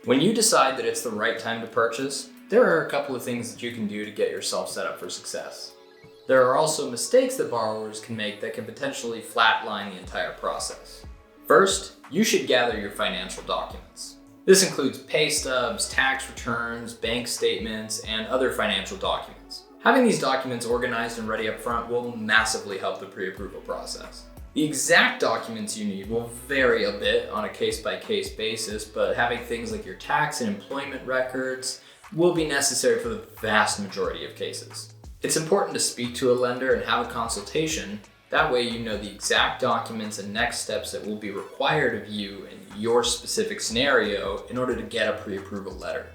When you decide that it's the right time to purchase, there are a couple of things that you can do to get yourself set up for success. There are also mistakes that borrowers can make that can potentially flatline the entire process. First, you should gather your financial documents. This includes pay stubs, tax returns, bank statements, and other financial documents. Having these documents organized and ready up front will massively help the pre-approval process. The exact documents you need will vary a bit on a case-by-case basis, but having things like your tax and employment records will be necessary for the vast majority of cases. It's important to speak to a lender and have a consultation. That way you know the exact documents and next steps that will be required of you in your specific scenario in order to get a pre-approval letter.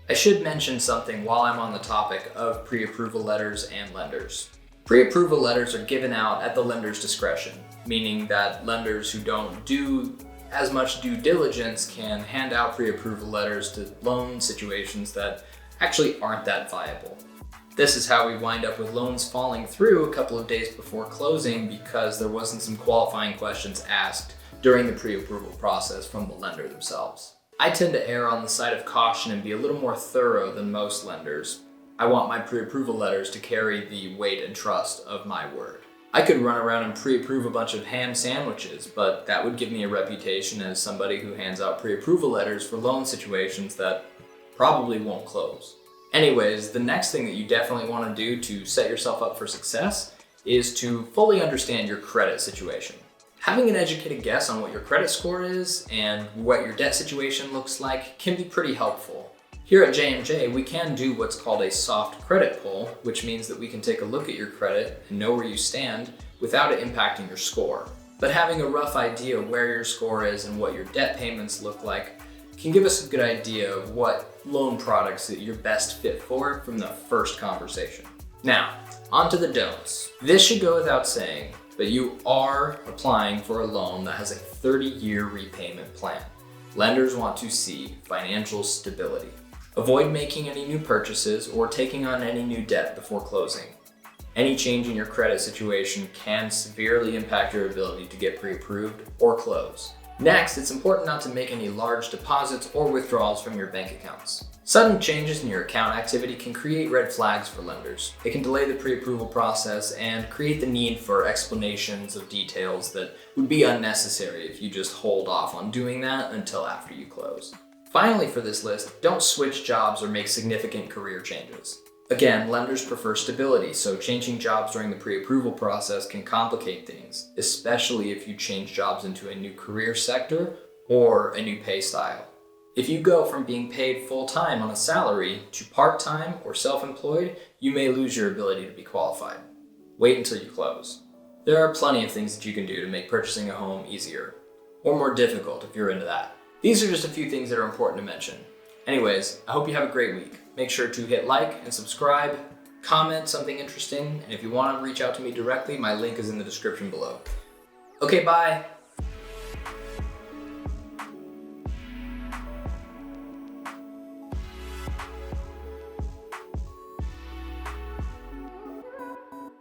I should mention something while I'm on the topic of pre-approval letters and lenders. Pre-approval letters are given out at the lender's discretion, meaning that lenders who don't do as much due diligence can hand out pre-approval letters to loan situations that actually aren't that viable. This is how we wind up with loans falling through a couple of days before closing because there wasn't some qualifying questions asked during the pre-approval process from the lender themselves. I tend to err on the side of caution and be a little more thorough than most lenders. I want my pre-approval letters to carry the weight and trust of my word. I could run around and pre-approve a bunch of ham sandwiches, but that would give me a reputation as somebody who hands out pre-approval letters for loan situations that probably won't close. Anyways, the next thing that you definitely want to do to set yourself up for success is to fully understand your credit situation. Having an educated guess on what your credit score is and what your debt situation looks like can be pretty helpful. Here at J&J, we can do what's called a soft credit pull, which means that we can take a look at your credit and know where you stand without it impacting your score. But having a rough idea of where your score is and what your debt payments look like can give us a good idea of what loan products that you're best fit for from the first conversation. Now, on to the don'ts. This should go without saying, but you are applying for a loan that has a 30-year repayment plan. Lenders want to see financial stability. Avoid making any new purchases or taking on any new debt before closing. Any change in your credit situation can severely impact your ability to get pre-approved or close. Next, it's important not to make any large deposits or withdrawals from your bank accounts. Sudden changes in your account activity can create red flags for lenders. It can delay the pre-approval process and create the need for explanations of details that would be unnecessary if you just hold off on doing that until after you close. Finally, for this list, don't switch jobs or make significant career changes. Again, lenders prefer stability, so changing jobs during the pre-approval process can complicate things, especially if you change jobs into a new career sector or a new pay style. If you go from being paid full-time on a salary to part-time or self-employed, you may lose your ability to be qualified. Wait until you close. There are plenty of things that you can do to make purchasing a home easier, or more difficult if you're into that. These are just a few things that are important to mention. Anyways, I hope you have a great week. Make sure to hit like and subscribe, comment something interesting, and if you want to reach out to me directly, my link is in the description below. Okay, bye!